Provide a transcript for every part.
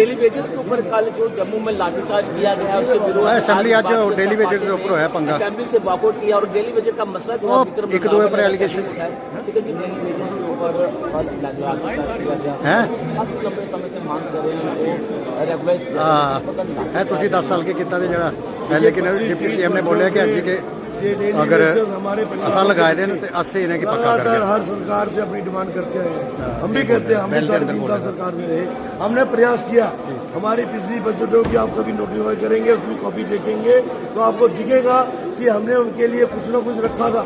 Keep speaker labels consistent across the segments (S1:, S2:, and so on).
S1: Daily wages के ऊपर कल जो जम्मू में लाठीचार्ज किया गया है उसके विरोध
S2: असेंबली आज डेली वेजेस के ऊपर है पंगा
S1: असेंबली से वॉकआउट किया और डेली वेजेस का मसला जो
S2: एक दो पर एलिगेशन
S1: है डेली वेजेस के ऊपर
S2: है
S1: लंबे समय से मांग कर रहे हैं वो रेगुलर
S2: है तुसी 10 साल के कितना जरा पहले कि डिप्टी सीएम ने बोलिया कि अज के अगर असा लगाए देन तो अस्से इन्हें की पक्का कर
S3: लगातार हर सरकार से अपनी डिमांड करते हैं। हम भी कहते हैं, हम भी 3.5 साल सरकार में रहे, हमने प्रयास किया। हमारी पिछली बजटों की आप कभी नोटिफाई करेंगे, उसकी कॉपी देखेंगे तो आपको दिखेगा कि हमने उनके लिए कुछ न कुछ रखा था।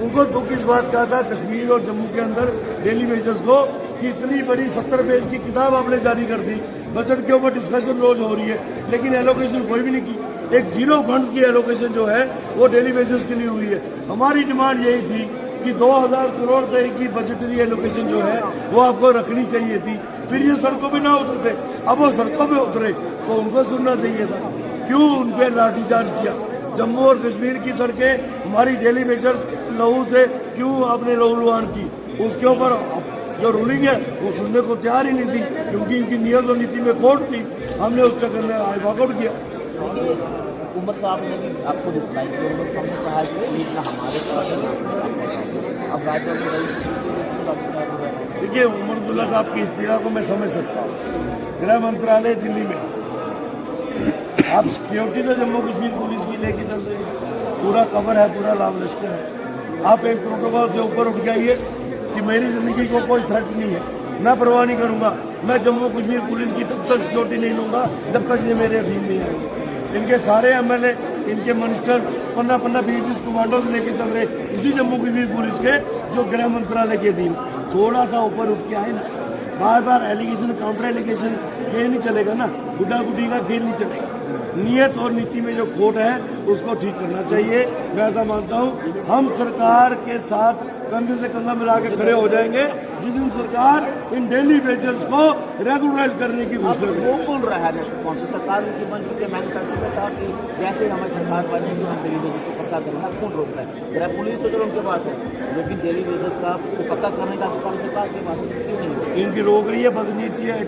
S3: उनको दुख इस बात का था कश्मीर और जम्मू के अंदर डेली वेजेस को कि इतनी बड़ी 70 पेज की किताब आपने जारी कर दी, बजट के ऊपर डिस्कशन रोज हो रही है, लेकिन एलोकेशन कोई भी नहीं की। एक जीरो फंड्स की एलोकेशन जो है वो डेली बेसिस के लिए हुई है। हमारी डिमांड यही थी कि 2000 करोड़ रुपए की बजटरी एलोकेशन जो है वो आपको रखनी चाहिए थी, फिर ये सड़कों पे ना उतरते। अब वो सड़कों पे उतरे तो उनको सुनना चाहिए था, क्यों उन पे लाठीचार्ज किया। जम्मू और कश्मीर की सड़कें हमारी डेली बेजर्स लहू से क्यों आपने लहूलुहान की, उसके ऊपर जो रूलिंग है वो सुनने को तैयार ही नहीं थी, क्योंकि इनकी नियत और नीति में खोट थी। हमने उस चक्कर में वॉकआउट किया।
S1: उमर साहब ने भी आपको रिप्लाई किया, उमर साहब ने कहा कि ये हमारे अब
S3: देखिए, उमर अब्दुल्ला साहब की इस पीड़ा को मैं समझ सकता हूँ। गृह मंत्रालय दिल्ली में आप सिक्योरिटी तो जम्मू कश्मीर पुलिस की लेके चल रहे हैं, पूरा कवर है, पूरा लाभ लश्कर है। आप एक प्रोटोकॉल से ऊपर उठ जाइए कि मेरी जिंदगी को कोई थ्रेट नहीं है, मैं परवाह नहीं करूंगा, मैं जम्मू कश्मीर पुलिस की तब तक सिक्योरिटी नहीं लूंगा जब तक ये मेरे अधीन नहीं आएंगे। इनके सारे एमएलए, इनके मिनिस्टर्स 15-15 20 कमांडोज लेके चल रहे उसी जम्मू कश्मीर पुलिस के जो गृह मंत्रालय के अधीन। थोड़ा सा ऊपर उठ के आए ना, बार बार एलिगेशन काउंटर एलिगेशन ये नहीं चलेगा ना, गुड्डा गुड्डी का खेल नहीं चलेगा। नियत और नीति में जो खोट है उसको ठीक करना चाहिए। मैं ऐसा मानता हूँ हम सरकार के साथ कंधे से कंधा मिला के खड़े हो जाएंगे जिस दिन सरकार इन डेली वेजेस को रेगुलराइज करने की घोषणा
S1: वो बोल रहा है सरकार की बन चुकी है। मैंने सरकार में कहा कि जैसे हमारी सरकार बनेगी हम डेली वेजेस को पक्का करेंगे। कौन रोक रहा है? गृह पुलिस तो चलो उनके पास है, लेकिन डेली वेजेस का पक्का करने का अधिकार सरकार के पास क्यों नहीं?
S3: इनकी रोक रही है बदनीति है,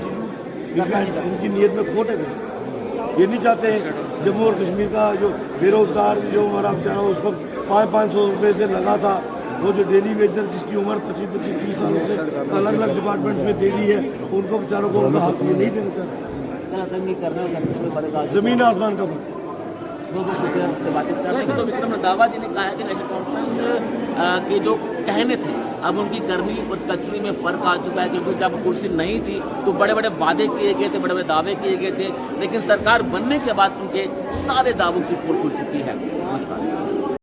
S3: इनकी नीयत में खोट है। ये नहीं चाहते जम्मू और कश्मीर का जो बेरोजगार जो हमारा बेचारा उस वक्त 500-500 रुपये से लगा था, वो जो डेली वेजर जिसकी उम्र 25-30 सालों से अलग अलग डिपार्टमेंट्स में दे दी है, उनको बेचारों को उनका हक ये नहीं देना चाहते। जमीन आसमान का फर्क।
S1: से बातचीत कर रहे हैं तो विक्रम रंधावा जी ने कहा है कि नेशनल कॉन्फ्रेंस के जो कहने थे अब उनकी करनी और कचरी में फर्क आ चुका है, क्योंकि जब कुर्सी नहीं थी तो बड़े बड़े वादे किए गए थे, बड़े बड़े दावे किए गए थे, लेकिन सरकार बनने के बाद उनके सारे दावों की पोल खुल चुकी है। नमस्कार।